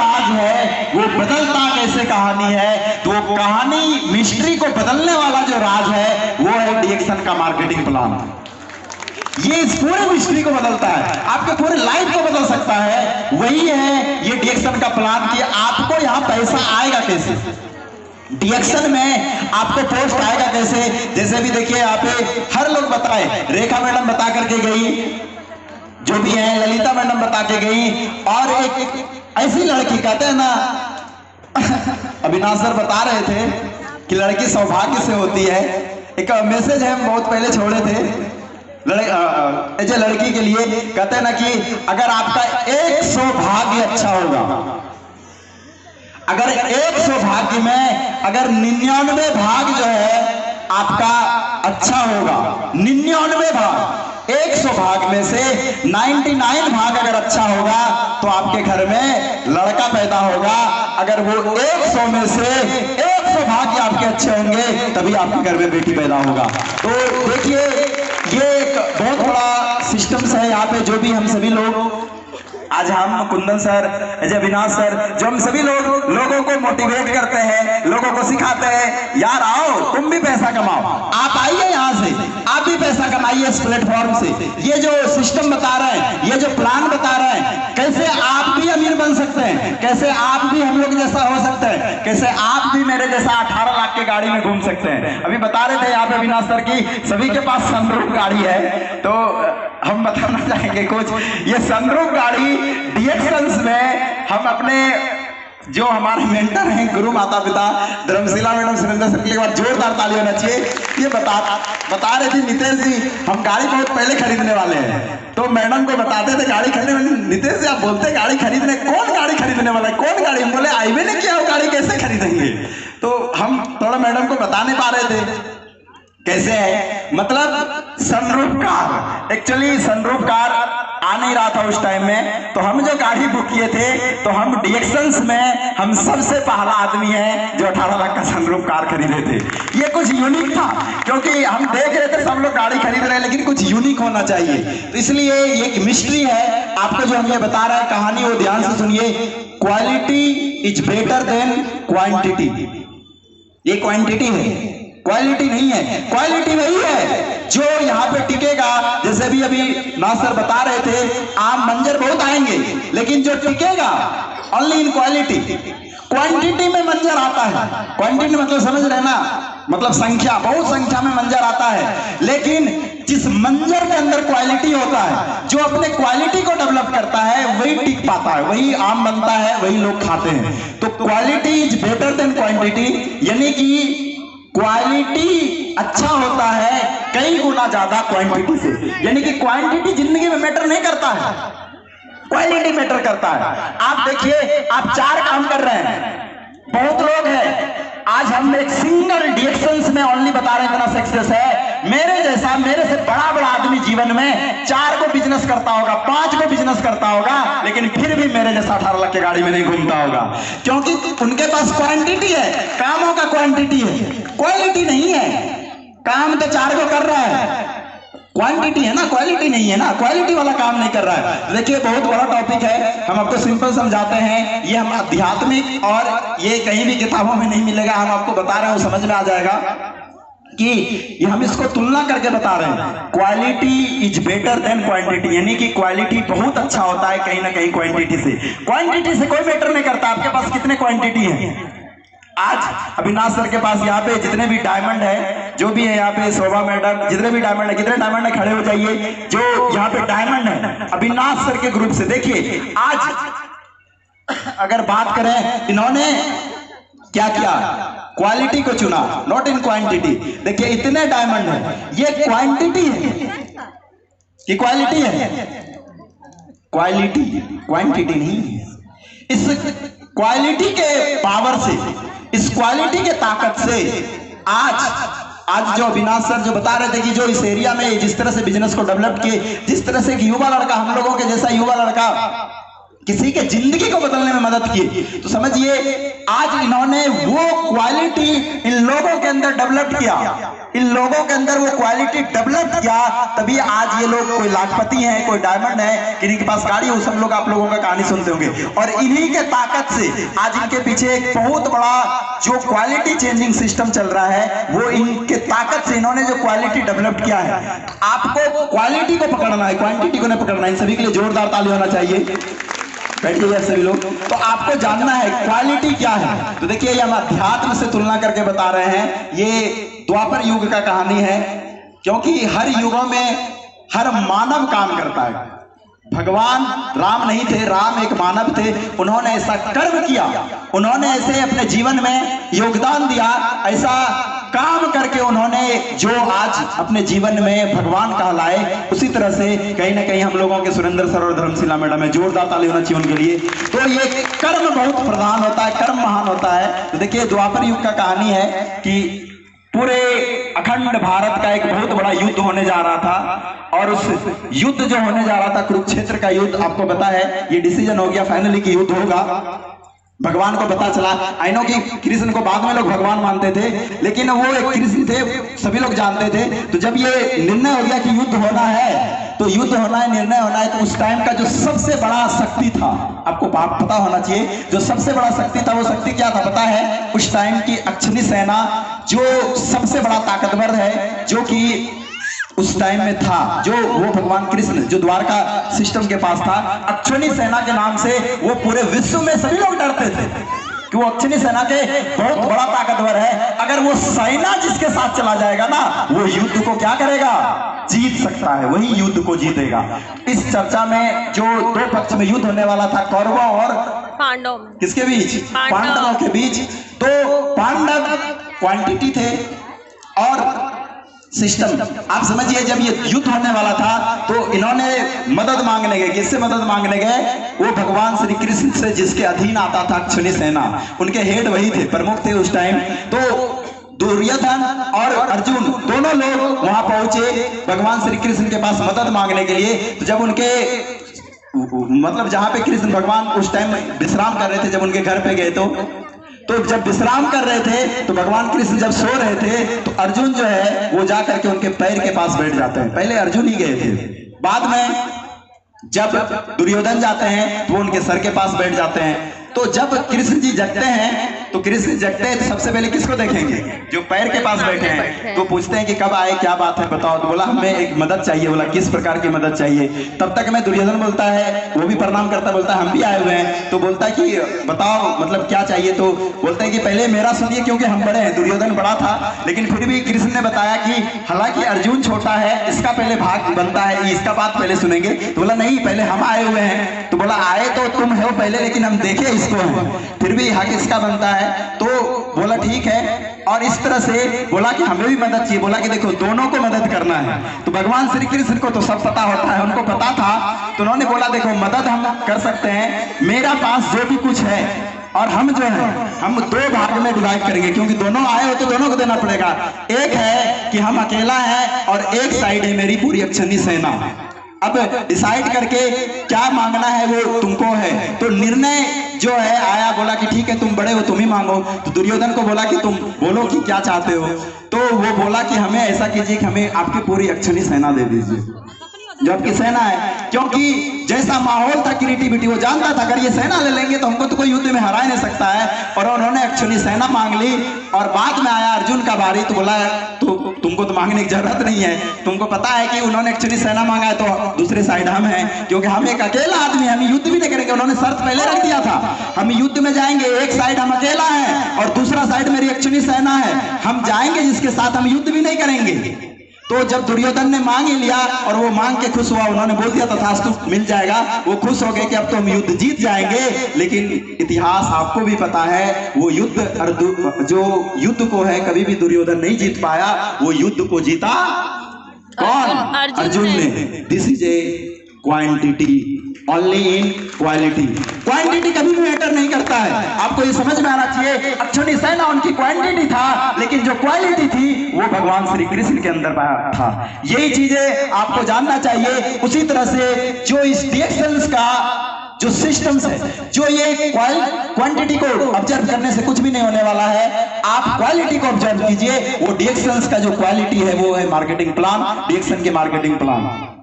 राज है वो बदलता कैसे कहानी है, तो कहानी मिस्ट्री को बदलने वाला जो राज है वो है डीएक्सन का मार्केटिंग प्लान। ये इस पूरे मिस्ट्री को बदलता है, आपके पूरे लाइफ को बदल सकता है। वही है ये डीएक्सन का प्लान कि आपको यहां पैसा आएगा कैसे, डीएक्सन में आपको पोस्ट आएगा कैसे। जैसे भी देखिए यहाँ पे हर लोग बताए, रेखा मैडम बता करके गई, जो भी है ललिता मैडम बता के गई, और एक ऐसी लड़की कहते हैं ना अविनाश सर बता रहे थे कि लड़की सौभाग्य से होती है। एक मैसेज है हम बहुत पहले छोड़े थे लड़की के लिए, कहते हैं ना कि अगर आपका एक सौभाग्य अच्छा होगा, अगर एक सौभाग्य में अगर 99 भाग जो है आपका अच्छा होगा, 99 भाग, 100 भाग में से 99 भाग अगर अच्छा होगा तो आपके घर में लड़का पैदा होगा। अगर वो 100 में से 100 भाग्य आपके अच्छे होंगे तभी आपके घर में बेटी पैदा होगा। तो देखिए ये एक बहुत बड़ा सिस्टम्स है यहाँ पे, जो भी हम सभी लोग आज हम कुंदन सर, अजय अविनाश सर, जो हम सभी लोगों को मोटिवेट करते हैं, लोगों को सिखाते हैं, यार आओ तुम भी पैसा कमाओ, आप आइए यहाँ से, आप भी पैसा कमाइए इस प्लेटफॉर्म से। ये जो सिस्टम बता रहे हैं, ये जो प्लान बता रहे हैं, कैसे आप भी अमीर बन सकते हैं, कैसे आप भी हम लोग जैसा हो सकते हैं, कैसे आप भी मेरे जैसा 18 लाख की गाड़ी में घूम सकते हैं। अभी बता रहे थे यहाँ पे अविनाश सर की सभी के पास सनरूफ गाड़ी है, तो हम बताना चाहेंगे कुछ। ये सनरूफ गाड़ी डीएक्सन्स में हम अपने जो हमारे मेंटर हैं गुरु माता पिता धर्मशिला मैडम सुरेंद्र सर के बाद जोरदार ताली होना चाहिए। ये बता रहे थे नितेश जी हम गाड़ी बहुत पहले खरीदने वाले हैं, तो मैडम को बताते थे गाड़ी खरीदने वाले, नितेश जी आप बोलते गाड़ी खरीदने, कौन गाड़ी खरीदने वाला है, कौन गाड़ी, हम बोले आईवे ने किया वो गाड़ी कैसे खरीदेंगे। तो हम थोड़ा मैडम को बता नहीं पा रहे थे कैसे है, मतलब sunroof car, actually sunroof car आ नहीं रहा था उस टाइम में, तो हम जो गाड़ी बुक किए थे तो हम डीएक्सन्स में हम सबसे पहला आदमी है जो 18 लाख का सनरूफ कार खरीदे थे। ये कुछ यूनिक था क्योंकि हम देख रहे थे सब लोग गाड़ी खरीद रहे हैं, लेकिन कुछ यूनिक होना चाहिए, तो इसलिए ये एक मिस्ट्री है। आपको जो हम ये बता रहा है कहानी वो ध्यान से सुनिए। Quality is better than quantity, ये क्वांटिटी है, क्वालिटी नहीं है। क्वालिटी वही है जो यहाँ पे टिकेगा। जैसे भी अभी नासर बता रहे थे, आम मंजर बहुत आएंगे लेकिन जो टिकेगा ओनली इन क्वालिटी। क्वांटिटी में मंजर आता है, क्वांटिटी मतलब समझ रहे ना, मतलब संख्या, बहुत संख्या में मंजर आता है, लेकिन जिस मंजर के अंदर क्वालिटी होता है, जो अपने क्वालिटी को डेवलप करता है वही टिक पाता है, वही आम बनता है, वही लोग खाते हैं। तो quality is better than quantity, यानी कि क्वालिटी अच्छा होता है कई गुना ज्यादा क्वांटिटी से, यानी कि क्वांटिटी जिंदगी में मैटर नहीं करता है, क्वालिटी मैटर करता है। आप देखिए आप 4 काम कर रहे हैं, बहुत लोग हैं, आज हम एक सिंगल डीएक्सन्स में ओनली बता रहे हैं इतना सक्सेस है। मेरे जैसा, मेरे से बड़ा आदमी जीवन में 4 को बिजनेस करता होगा, 5 को बिजनेस करता होगा, लेकिन फिर भी मेरे जैसा 18 लाख की गाड़ी में नहीं घूमता होगा, क्योंकि उनके पास क्वांटिटी है, कामों का क्वांटिटी है, क्वालिटी नहीं है। काम तो 4 को कर रहा है, क्वांटिटी है ना, क्वालिटी नहीं है ना, क्वालिटी वाला काम नहीं कर रहा है। देखिए बहुत बड़ा टॉपिक है, हम आपको सिंपल समझाते हैं, ये हम आध्यात्मिक और ये कहीं भी किताबों में नहीं मिलेगा, हम आपको बता रहे हैं, वो समझ में आ जाएगा कि ये हम इसको तुलना करके बता रहे हैं। Quality is better than quantity, यानी कि क्वालिटी बहुत अच्छा होता है कहीं ना कहीं क्वांटिटी से। क्वांटिटी से कोई मैटर नहीं करता आपके पास कितने क्वांटिटी है। आज अविनाश सर के पास यहाँ पे जितने भी डायमंड है, जो भी है यहाँ पे शोभा मैडम, जितने भी डायमंड है, कितने डायमंड है खड़े हो जाइए, जो यहाँ पे डायमंड है अविनाश सर के ग्रुप से। देखिए आज अगर बात करें, इन्होंने क्या किया, क्वालिटी को चुना, नॉट इन क्वांटिटी। देखिए इतने डायमंड है, ये क्वांटिटी है कि क्वालिटी है, क्वालिटी क्वांटिटी नहीं है। इस क्वालिटी के पावर से, इस क्वालिटी के ताकत से आज जो अविनाश सर जो बता रहे थे कि जो इस एरिया में जिस तरह से बिजनेस को डेवलप किए, जिस तरह से एक युवा लड़का, हम लोगों के जैसा युवा लड़का किसी के जिंदगी को बदलने में मदद की, तो समझिए आज इन्होंने वो क्वालिटी इन लोगों के अंदर डेवलप किया इन लोगों के अंदर वो क्वालिटी डेवलप किया, तभी आज ये लोग कोई लाखपति हैं, कोई डायमंड है, किन्हीं के पास गाड़ी, वो सब लोग आप लोगों का कहानी सुनते होंगे। और इन्हीं के ताकत से आज इनके पीछे एक बहुत बड़ा जो क्वालिटी चेंजिंग सिस्टम चल रहा है, वो इनके ताकत से इन्होंने जो क्वालिटी डेवलप किया है। आपको क्वालिटी को पकड़ना है, क्वांटिटी को नहीं पकड़ना है। इन सभी के लिए जोरदार ताली होना चाहिए। बैठिए सभी लोग। तो आपको जानना है क्वालिटी क्या है। तो देखिए, ये हम अध्यात्म से तुलना करके बता रहे हैं। ये द्वापर युग का कहानी है, क्योंकि हर युगों में हर मानव काम करता है। भगवान राम नहीं थे, राम एक मानव थे। उन्होंने ऐसा कर्म किया, उन्होंने ऐसे अपने जीवन में योगदान दिया, ऐसा काम करके उन्होंने जो आज अपने जीवन में भगवान कहलाए। उसी तरह से कहीं ना कहीं हम लोगों के सुरेंद्र सर और धर्मशिला मैडम है, जोरदार ताली होना चाहिए उनके लिए। तो ये कर्म बहुत प्रधान होता है, कर्म महान होता है। तो देखिए, द्वापर युग का कहानी है कि पूरे अखंड भारत का एक बहुत बड़ा युद्ध होने जा रहा था, और उस युद्ध जो होने जा रहा था, कुरुक्षेत्र का युद्ध, आपको पता है ये डिसीजन हो गया फाइनली कि युद्ध होगा। भगवान को पता चला। आई नो कि कृष्ण को बाद में लोग भगवान मानते थे, लेकिन वो एक कृष्ण थे, सभी लोग जानते थे। तो जब ये निर्णय हो गया कि युद्ध होना है, तो युद्ध होना है, निर्णय होना है, तो उस टाइम का जो सबसे बड़ा शक्ति था, आपको बात पता होना चाहिए, जो सबसे बड़ा शक्ति था, वो शक्ति क्या था पता है? उस टाइम की अक्षनी सेना, जो सबसे बड़ा ताकतवर है, जो कि उस टाइम में था, जो वो भगवान कृष्ण जो द्वारका सिस्टम के पास था, अक्षनी सेना के नाम से वो पूरे विश्व में सभी लोग डरते थे कि वो अक्षनी सेना के बहुत बड़ा ताकतवर है। अगर वो सेना जिसके साथ चला जाएगा ना, वो युद्ध को क्या करेगा? जीत सकता है, वही युद्ध को जीतेगा। इस चर्चा में जो दो पक्ष में युद्ध होने वाला था, कौरवों और पांडव, किसके बीच? पांडवों के बीच। तो पांडव क्वांटिटी थे और सिस्टम। आप समझिए, जब ये युद्ध होने वाला था तो इन्होंने मदद मांगने गए। किससे मदद मांगने गए? वो भगवान श्री कृष्ण से, जिसके अधीन आता था अक्षनी सेना, उनके हेड वही थे, प्रमुख थे उस टाइम। तो दुर्योधन और अर्जुन दोनों लोग वहां पहुंचे भगवान श्री कृष्ण के पास मदद मांगने के लिए। तो जब उनके मतलब जहां पे कृष्ण भगवान उस टाइम विश्राम कर रहे थे, जब उनके घर पे गए, तो जब विश्राम कर रहे थे, तो भगवान कृष्ण जब सो रहे थे, तो अर्जुन जो है वो जा करके उनके पैर के पास बैठ जाते हैं। पहले अर्जुन ही गए थे, बाद में जब दुर्योधन जाते हैं तो वो उनके सर के पास बैठ जाते हैं। तो जब कृष्ण जी जगते हैं, तो कृष्ण जगते हैं तो सबसे पहले किसको देखेंगे? जो पैर के पास बैठे हैं। तो पूछते हैं कि कब आए, क्या बात है, बताओ। तो बोला हमें एक मदद चाहिए। बोला किस प्रकार की मदद चाहिए? तब तक में दुर्योधन बोलता है, वो भी प्रणाम करता, बोलता है हम भी आए हुए हैं। तो बोलता है कि बताओ मतलब क्या चाहिए? तो बोलते हैं कि पहले मेरा सुनिए, क्योंकि हम बड़े हैं। दुर्योधन बड़ा था, लेकिन फिर भी कृष्ण ने बताया कि हालांकि अर्जुन छोटा है, इसका पहले भाग बनता है, इसका बात पहले सुनेंगे। तो बोला नहीं, पहले हम आए हुए हैं। तो बोला आए तो तुम हो पहले, लेकिन हम देखे इसको है, फिर भी हक इसका बनता है। तो बोला ठीक है। और इस तरह से बोला कि हमें भी मदद चाहिए। बोला कि देखो दोनों को मदद करना है। तो भगवान श्री कृष्ण को तो सब पता होता है, उनको पता था। तो उन्होंने बोला देखो मदद हम कर सकते हैं, मेरा पास जो भी कुछ है, और हम जो है हम दो भाग में डिवाइड करेंगे, क्योंकि दोनों आए हो तो दोनों को देना पड़ेगा। एक है कि हम अकेला है, और एक साइड है मेरी पूरी अक्षनी सेना। अब डिसाइड करके क्या मांगना है वो तुमको है। तो निर्णय जो है आया, बोला कि ठीक है तुम बड़े हो, तुम ही मांगो। तो दुर्योधन को बोला कि तुम बोलो कि क्या चाहते हो। तो वो बोला कि हमें ऐसा कीजिए कि हमें आपकी पूरी अक्षनी सेना दे दीजिए, जो आपकी सेना है। क्योंकि जैसा माहौल था क्रिएटिविटी, वो जानता था अगर ये सेना ले लेंगे तो हमको तो कोई युद्ध में हरा नहीं सकता है। और उन्होंने अक्षनी सेना मांग ली। और बाद में आया अर्जुन का बारी, तो बोला तो तुमको तो मांगने की जरूरत नहीं है, तुमको पता है कि उन्होंने अक्षनी सेना मांगा है, तो दूसरे साइड हम हैं, क्योंकि हम एक अकेला आदमी, हम युद्ध भी नहीं करेंगे। उन्होंने शर्त पहले रख दिया था, हम युद्ध में जाएंगे, एक साइड हम अकेला है और दूसरा साइड मेरी अक्षनी सेना है, हम जाएंगे जिसके साथ हम युद्ध भी नहीं करेंगे। तो जब दुर्योधन ने मांग ही लिया और वो मांग के खुश हुआ, उन्होंने बोल दिया तथास्तु मिल जाएगा, वो खुश हो गए कि अब तो हम युद्ध जीत जाएंगे। लेकिन इतिहास आपको भी पता है, वो युद्ध जो युद्ध को है कभी भी दुर्योधन नहीं जीत पाया, वो युद्ध को जीता कौन? अर्जुन ने। This is a quantity, only in quality. Quantity कभी भी मैटर नहीं करता है, आपको ये समझ में आना चाहिए। अक्षनी सेना उनकी क्वांटिटी था, लेकिन जो क्वालिटी थी वो भगवान श्री कृष्ण के अंदर था। यही चीजें आपको जानना चाहिए। उसी तरह से जो इस DXLs का जो सिस्टम्स है, जो ये क्वांटिटी को ऑब्जर्व करने से कुछ भी नहीं होने वाला है, आप क्वालिटी को ऑब्जर्व कीजिए। वो डीएक्शंस का जो क्वालिटी है वो है मार्केटिंग प्लान, डीएक्शन के मार्केटिंग प्लान।